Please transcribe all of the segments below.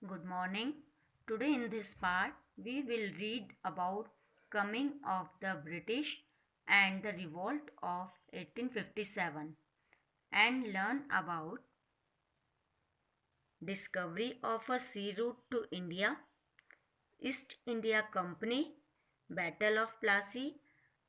Good morning. Today in this part we will read about coming of the British and the revolt of 1857 and learn about discovery of a sea route to India, East India Company, Battle of Plassey,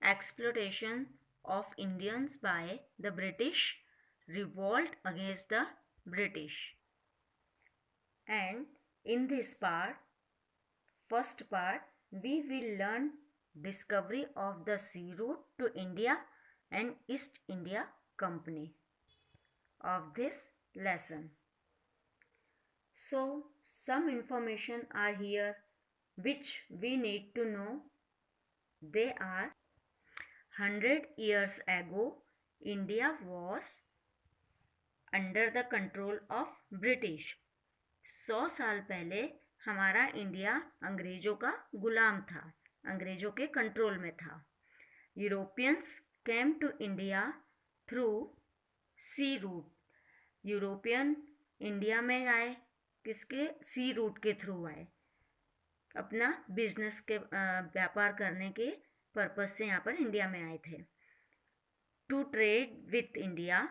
exploitation of Indians by the British, revolt against the British. And in this first part, we will learn discovery of the sea route to India and East India Company of this lesson. So, some information are here which we need to know. They are 100 years ago, India was under the control of British. 100 साल पहले हमारा India अंग्रेज़ों का गुलाम था, अंग्रेज़ों के control में था. Europeans came to India through sea route. European India में आए किसके? सी रूट के थ्रू आए, अपना बिजनेस के व्यापार करने के पर्पस से यहाँ पर इंडिया में आए थे. To trade with India,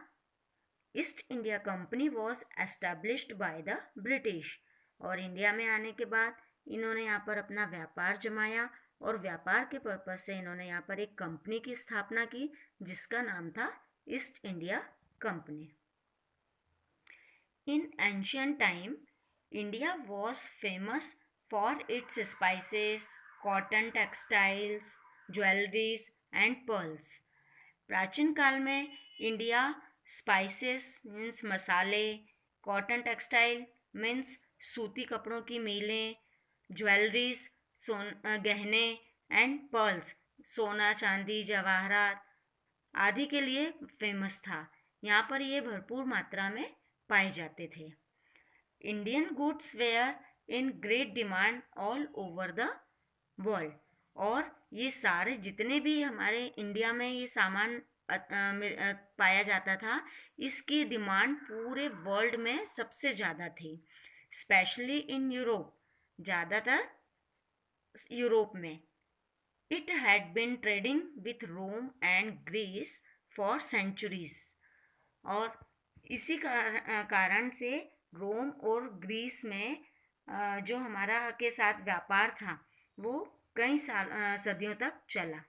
East India Company was established by the British. और इंडिया में आने के बाद इन्होंने यहाँ पर अपना व्यापार जमाया और व्यापार के पर्पज से इन्होंने यहाँ पर एक कंपनी की स्थापना की जिसका नाम था east India company. In ancient time India was famous for its spices, cotton textiles, jewelleries and pearls. प्राचीन काल में इंडिया स्पाइसेस मीन्स मसाले, कॉटन टेक्सटाइल मीन्स सूती कपड़ों की मीलें, ज्वेलरीज गहने एंड पर्ल्स सोना चांदी जवाहरात आदि के लिए फेमस था. यहाँ पर ये भरपूर मात्रा में पाए जाते थे. Indian goods were in great demand all over the world. और ये सारे जितने भी हमारे इंडिया में ये सामान पाया जाता था, इसकी डिमांड पूरे वर्ल्ड में सबसे ज़्यादा थी. स्पेशली इन यूरोप, ज़्यादातर यूरोप में. It had been trading with Rome and Greece for centuries. और इसी कारण से रोम और ग्रीस में जो हमारा के साथ व्यापार था वो कई सदियों तक चला.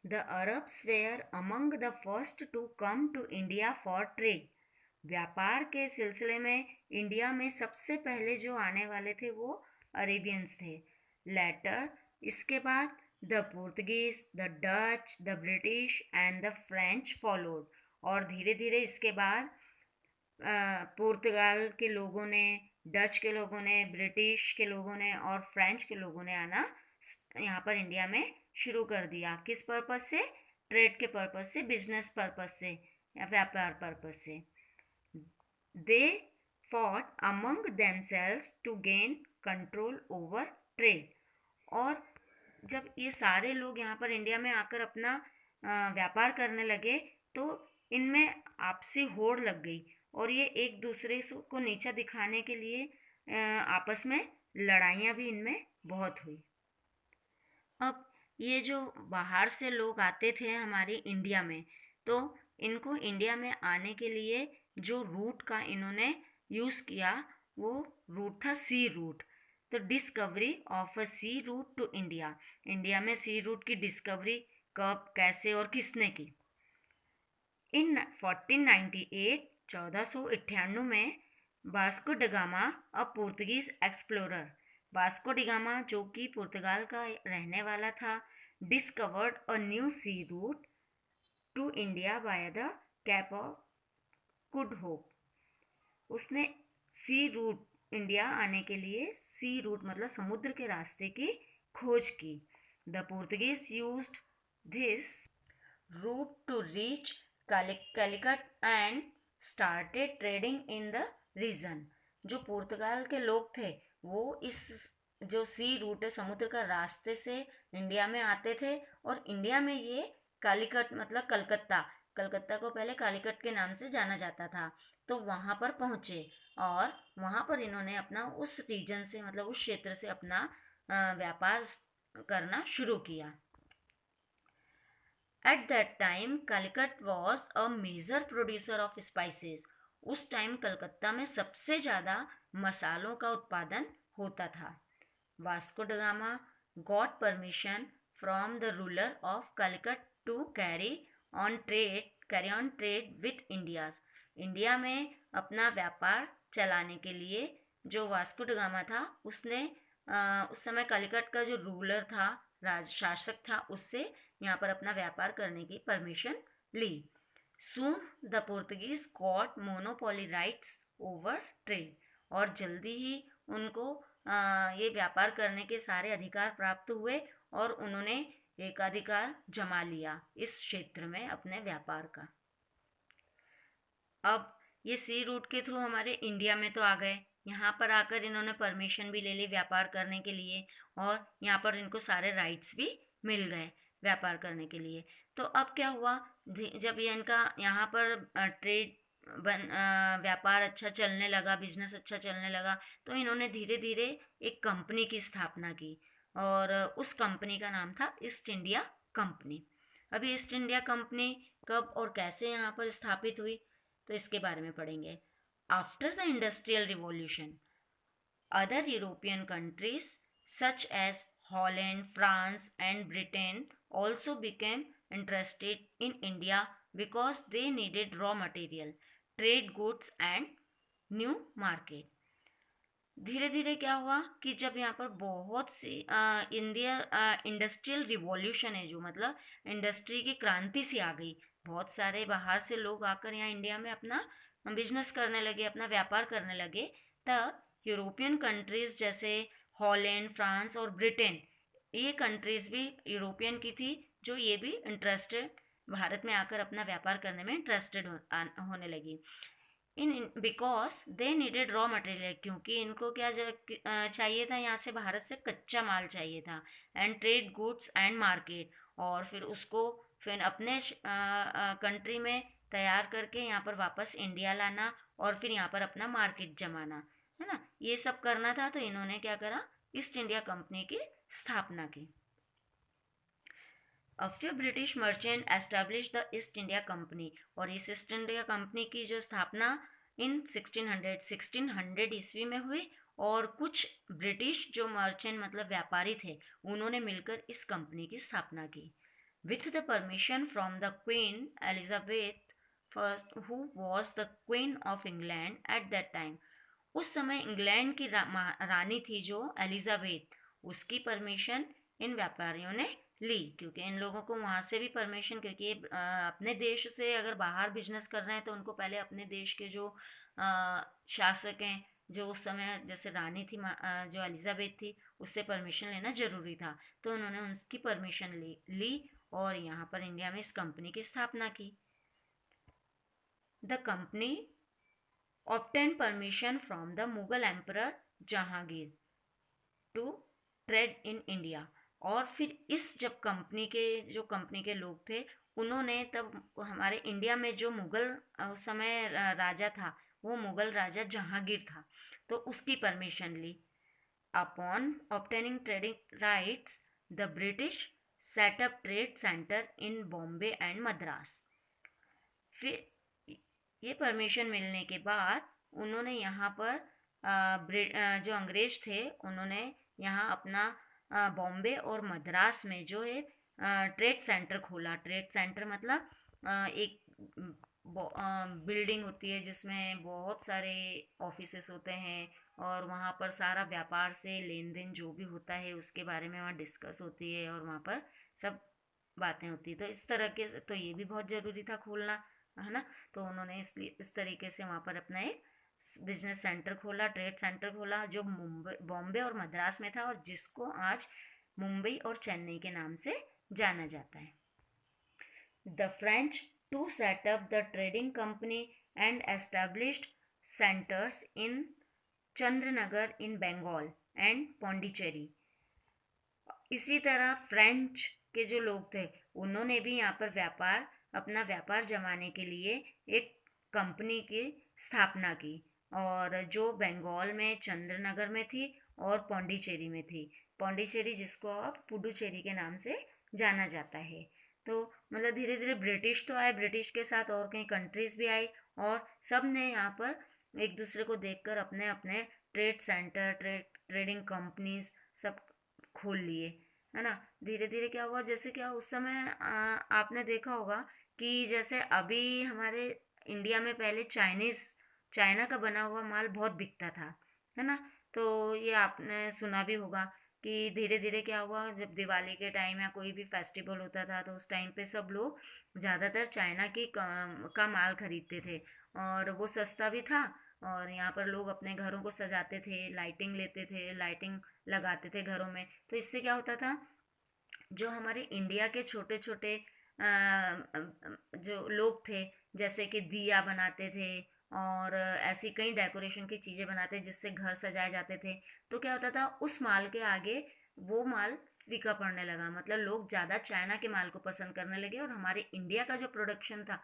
The Arabs were among the first to come to India for trade. व्यापार के सिलसिले में इंडिया में सबसे पहले जो आने वाले थे वो अरेबियंस थे. लेटर इसके बाद the Portuguese, the Dutch, the British and the French followed. और धीरे धीरे इसके बाद पुर्तगाल के लोगों ने, डच के लोगों ने, ब्रिटिश के लोगों ने और फ्रेंच के लोगों ने आना यहाँ पर इंडिया में शुरू कर दिया. किस पर्पस से? ट्रेड के पर्पस से, बिजनेस पर्पस से या व्यापार पर्पस से. They fought among themselves to gain control over trade. और जब ये सारे लोग यहाँ पर इंडिया में आकर अपना व्यापार करने लगे तो इनमें आपसी होड़ लग गई और ये एक दूसरे को नीचा दिखाने के लिए आपस में लड़ाइयाँ भी इनमें बहुत हुई. अब ये जो बाहर से लोग आते थे हमारे इंडिया में, तो इनको इंडिया में आने के लिए जो रूट का इन्होंने यूज़ किया वो रूट था सी रूट. तो discovery of a sea route to India. India में सी रूट की डिस्कवरी कब, कैसे और किसने की? इन 1498 1498 में Vasco da Gama, a Portuguese explorer, Vasco de Gama जो कि पुर्तगाल का रहने वाला था, discovered a new sea route to India by the Cape of Good Hope. उसने सी रूट इंडिया आने के लिए, सी रूट मतलब समुद्र के रास्ते की खोज की. The Portuguese used this route to reach Calicut and started trading in the region. जो पुर्तगाल के लोग थे वो इस जो सी रूट है समुद्र का रास्ते से इंडिया में आते थे और इंडिया में ये कालीकट मतलब कलकत्ता, कलकत्ता को पहले कालीकट के नाम से जाना जाता था, तो वहाँ पर पहुँचे और वहाँ पर इन्होंने अपना उस रीजन से मतलब उस क्षेत्र से अपना व्यापार करना शुरू किया। At that time Calicut was a major producer of spices. उस टाइम कलकत्ता में सबसे ज़्यादा मसालों का उत्पादन होता था। Vasco da Gama got permission from the ruler of Calicut to carry on trade with India's. India में अपना व्यापार चलाने के लिए जो वास्को ड गामा था उसने उस समय कालीकट का जो रूलर था, राज शासक था, उससे यहाँ पर अपना व्यापार करने की परमिशन ली। Soon the Portuguese got monopoly rights over trade. और जल्दी ही उनको ये व्यापार करने के सारे अधिकार प्राप्त हुए और उन्होंने एकाधिकार जमा लिया इस क्षेत्र में अपने व्यापार का। अब ये सी रूट के थ्रू हमारे इंडिया में तो आ गए। यहाँ पर आकर इन्होंने परमिशन भी ले ली व्यापार करने के लिए और यहाँ पर इनको सारे राइट्स भी मिल गए व्यापार करने के लिए। तो अब क्या हुआ, जब ये इनका यहाँ पर ट्रेड व्यापार अच्छा चलने लगा, बिजनेस अच्छा चलने लगा, तो इन्होंने धीरे धीरे एक कंपनी की स्थापना की और उस कंपनी का नाम था ईस्ट इंडिया कंपनी। अभी ईस्ट इंडिया कंपनी कब और कैसे यहाँ पर स्थापित हुई तो इसके बारे में पढ़ेंगे। After the industrial revolution other European countries such as Holland, France and Britain also became interested in India because they needed raw material, trade goods and new market. धीरे धीरे क्या हुआ कि जब यहाँ पर बहुत सी इंडिया इंडस्ट्रियल रिवॉल्यूशन है, जो मतलब इंडस्ट्री की क्रांति सी आ गई, बहुत सारे बाहर से लोग आकर यहाँ इंडिया में अपना बिजनेस करने लगे, अपना व्यापार करने लगे। तब यूरोपियन कंट्रीज जैसे हॉलैंड, फ्रांस और ब्रिटेन, ये कंट्रीज भी यूरोपियन की थी, जो ये भी इंटरेस्टेड भारत में आकर अपना व्यापार करने में इंटरेस्टेड होने लगी। In because they needed raw material, क्योंकि इनको क्या चाहिए था, यहाँ से भारत से कच्चा माल चाहिए था, and trade goods and market, और फिर उसको फिर अपने कंट्री में तैयार करके यहाँ पर वापस इंडिया लाना और फिर यहाँ पर अपना मार्केट जमाना, है ना, ये सब करना था। तो इन्होंने क्या करा, ईस्ट इंडिया कंपनी की स्थापना की। A few British merchant established the East India Company, और इस ईस्ट इंडिया कंपनी की जो स्थापना इन 1600 ईस्वी में हुई, और कुछ ब्रिटिश जो मर्चेंट मतलब व्यापारी थे, उन्होंने मिलकर इस कंपनी की स्थापना की। With the permission from the queen Elizabeth first, who was the queen of England eight that time. उस समय इंग्लैंड की रानी थी जो एलिजाबेथ, उसकी परमिशन इन व्यापारियों ने ली, क्योंकि इन लोगों को वहाँ से भी परमिशन, क्योंकि ये अपने देश से अगर बाहर बिजनेस कर रहे हैं तो उनको पहले अपने देश के जो शासक हैं, जो उस समय जैसे रानी थी जो एलिजाबेथ थी, उससे परमिशन लेना ज़रूरी था। तो उन्होंने उसकी परमिशन ली और यहाँ पर इंडिया में इस कंपनी की स्थापना की। The company obtained permission from the Mughal Emperor Jahangir to trade in India. और फिर इस जब कंपनी के लोग थे, उन्होंने तब हमारे इंडिया में जो मुगल उस समय राजा था, वो मुगल राजा जहांगीर था, तो उसकी परमिशन ली। Upon obtaining trading rights the British set up trade centre in Bombay and Madras. फिर ये परमिशन मिलने के बाद उन्होंने यहाँ पर जो अंग्रेज थे, उन्होंने यहाँ अपना बॉम्बे और मद्रास में जो है ट्रेड सेंटर खोला। ट्रेड सेंटर मतलब एक बिल्डिंग होती है जिसमें बहुत सारे ऑफिसेस होते हैं, और वहाँ पर सारा व्यापार से लेन देन जो भी होता है उसके बारे में वहाँ डिस्कस होती है, और वहाँ पर सब बातें होती है। तो इस तरह के, तो ये भी बहुत ज़रूरी था खोलना, है ना। तो उन्होंने इसलिए इस तरीके से वहाँ पर अपना एक बिजनेस सेंटर खोला, ट्रेड सेंटर खोला, जो मुंबई, बॉम्बे और मद्रास में था, और जिसको आज मुंबई और चेन्नई के नाम से जाना जाता है। The French to set up the trading company and established centres in Chandannagar in Bengal and Pondicherry. इसी तरह फ्रेंच के जो लोग थे, उन्होंने भी यहाँ पर अपना व्यापार जमाने के लिए एक कंपनी की स्थापना की, और जो बंगाल में चंद्रनगर में थी और पौंडीचेरी में थी। पौंडीचेरी जिसको अब पुडुचेरी के नाम से जाना जाता है। तो मतलब धीरे धीरे ब्रिटिश तो आए, ब्रिटिश के साथ और कई कंट्रीज भी आई, और सब ने यहाँ पर एक दूसरे को देखकर अपने अपने ट्रेड सेंटर, ट्रेडिंग कंपनीज सब खोल लिए, है ना। धीरे धीरे क्या हुआ, जैसे क्या उस समय आपने देखा होगा कि जैसे अभी हमारे इंडिया में पहले चाइना का बना हुआ माल बहुत बिकता था, है ना। तो ये आपने सुना भी होगा कि धीरे धीरे क्या हुआ, जब दिवाली के टाइम या कोई भी फेस्टिवल होता था तो उस टाइम पे सब लोग ज़्यादातर चाइना का माल खरीदते थे, और वो सस्ता भी था। और यहाँ पर लोग अपने घरों को सजाते थे, लाइटिंग लेते थे, लाइटिंग लगाते थे घरों में। तो इससे क्या होता था, जो हमारे इंडिया के छोटे छोटे जो लोग थे, जैसे कि दिया बनाते थे और ऐसी कई डेकोरेशन की चीज़ें बनाते जिससे घर सजाए जाते थे, तो क्या होता था उस माल के आगे वो माल फीका पड़ने लगा। मतलब लोग ज़्यादा चाइना के माल को पसंद करने लगे और हमारे इंडिया का जो प्रोडक्शन था,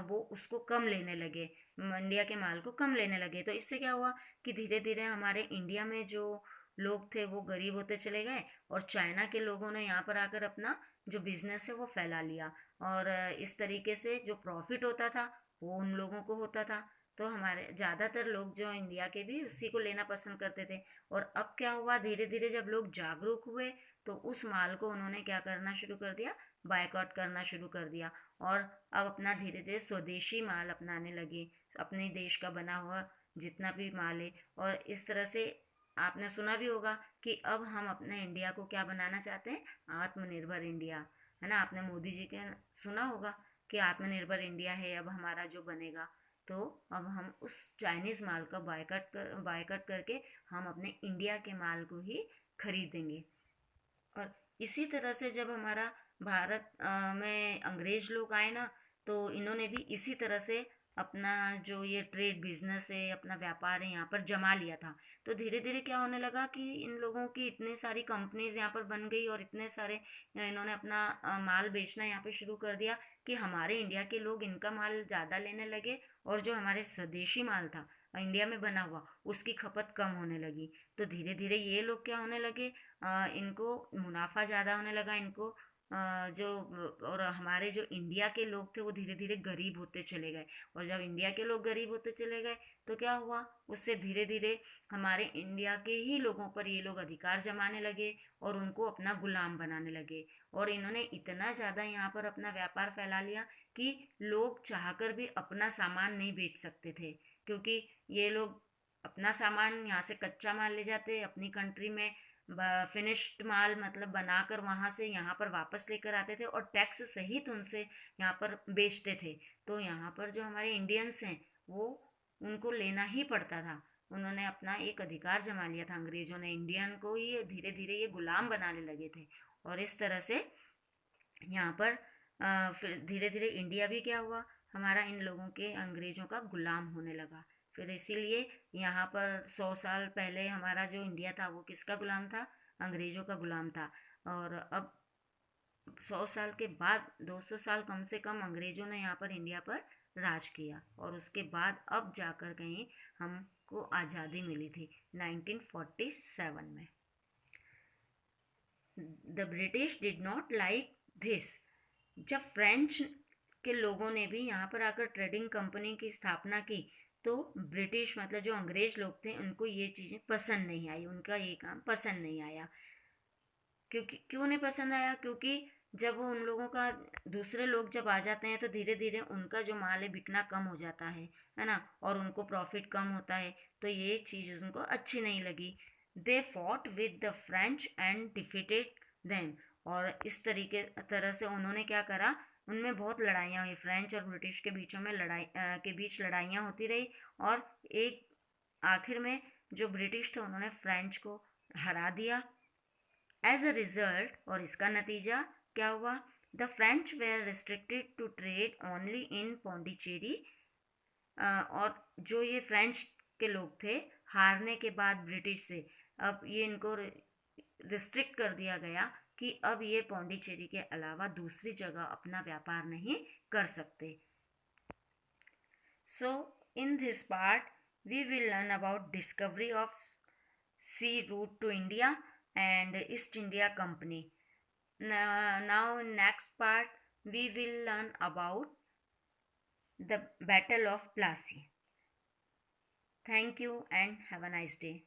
वो उसको कम लेने लगे, इंडिया के माल को कम लेने लगे। तो इससे क्या हुआ कि धीरे धीरे हमारे इंडिया में जो लोग थे वो गरीब होते चले गए, और चाइना के लोगों ने यहाँ पर आकर अपना जो बिजनेस है वो फैला लिया, और इस तरीके से जो प्रॉफिट होता था वो उन लोगों को होता था। तो हमारे ज़्यादातर लोग जो इंडिया के भी उसी को लेना पसंद करते थे। और अब क्या हुआ, धीरे धीरे जब लोग जागरूक हुए तो उस माल को उन्होंने क्या करना शुरू कर दिया, बायकॉट करना शुरू कर दिया, और अब अपना धीरे धीरे स्वदेशी माल अपनाने लगे, अपने देश का बना हुआ जितना भी माल है। और इस तरह से आपने सुना भी होगा कि अब हम अपने इंडिया को क्या बनाना चाहते हैं, आत्मनिर्भर इंडिया, है ना। आपने मोदी जी के सुना होगा कि आत्मनिर्भर इंडिया है अब हमारा जो बनेगा। तो अब हम उस चाइनीज़ माल का बायकट करके हम अपने इंडिया के माल को ही खरीदेंगे। और इसी तरह से जब हमारा भारत में अंग्रेज लोग आए ना, तो इन्होंने भी इसी तरह से अपना जो ये ट्रेड बिजनेस है, अपना व्यापार है, यहाँ पर जमा लिया था। तो धीरे धीरे क्या होने लगा कि इन लोगों की इतनी सारी कंपनीज यहाँ पर बन गई, और इतने सारे इन्होंने अपना माल बेचना यहाँ पे शुरू कर दिया कि हमारे इंडिया के लोग इनका माल ज़्यादा लेने लगे, और जो हमारे स्वदेशी माल था इंडिया में बना हुआ उसकी खपत कम होने लगी। तो धीरे धीरे ये लोग क्या होने लगे, इनको मुनाफा ज़्यादा होने लगा, इनको जो और हमारे जो इंडिया के लोग थे वो धीरे धीरे गरीब होते चले गए। और जब इंडिया के लोग गरीब होते चले गए तो क्या हुआ, उससे धीरे धीरे हमारे इंडिया के ही लोगों पर ये लोग अधिकार जमाने लगे और उनको अपना गुलाम बनाने लगे। और इन्होंने इतना ज़्यादा यहाँ पर अपना व्यापार फैला लिया कि लोग चाहकर भी अपना सामान नहीं बेच सकते थे, क्योंकि ये लोग अपना सामान यहाँ से कच्चा माल ले जाते अपनी कंट्री में, फिनिश्ड माल मतलब बनाकर वहाँ से यहाँ पर वापस लेकर आते थे, और टैक्स सहित उनसे यहाँ पर बेचते थे। तो यहाँ पर जो हमारे इंडियंस हैं वो उनको लेना ही पड़ता था। उन्होंने अपना एक अधिकार जमा लिया था, अंग्रेजों ने इंडियन को ही धीरे धीरे ये गुलाम बनाने लगे थे। और इस तरह से यहाँ पर फिर धीरे धीरे इंडिया भी क्या हुआ, हमारा इन लोगों के अंग्रेजों का गुलाम होने लगा। फिर इसीलिए यहाँ पर 100 साल पहले हमारा जो इंडिया था वो किसका गुलाम था, अंग्रेजों का गुलाम था। और अब 100 साल के बाद 200 साल कम से कम अंग्रेजों ने यहाँ पर इंडिया पर राज किया, और उसके बाद अब जाकर कहीं हमको आज़ादी मिली थी 1947 में। The British did not like this. जब फ्रेंच के लोगों ने भी यहाँ पर आकर ट्रेडिंग कंपनी की स्थापना की, तो ब्रिटिश मतलब जो अंग्रेज लोग थे उनको ये चीज़ें पसंद नहीं आई, उनका ये काम पसंद नहीं आया। क्योंकि क्यों नहीं पसंद आया, क्योंकि जब वो उन लोगों का दूसरे लोग जब आ जाते हैं तो धीरे धीरे उनका जो माल है बिकना कम हो जाता है ना, और उनको प्रॉफिट कम होता है। तो ये चीज़ उनको अच्छी नहीं लगी। They fought with the French and defeated them. और इस तरीके तरह से उन्होंने क्या करा, उनमें बहुत लड़ाइयाँ हुई, फ्रेंच और ब्रिटिश के बीचों में के बीच लड़ाइयाँ होती रही। और एक आखिर में जो ब्रिटिश थे उन्होंने फ्रेंच को हरा दिया। एज अ रिजल्ट, और इसका नतीजा क्या हुआ, the French were restricted to trade only in Pondicherry. और जो ये फ्रेंच के लोग थे, हारने के बाद ब्रिटिश से अब ये इनको रिस्ट्रिक्ट कर दिया गया कि अब ये पौंडीचेरी के अलावा दूसरी जगह अपना व्यापार नहीं कर सकते। So in this part we will learn about discovery of sea route to India and East India Company. Now in next part, we will learn about the Battle of Plassey. Thank you and have a nice day.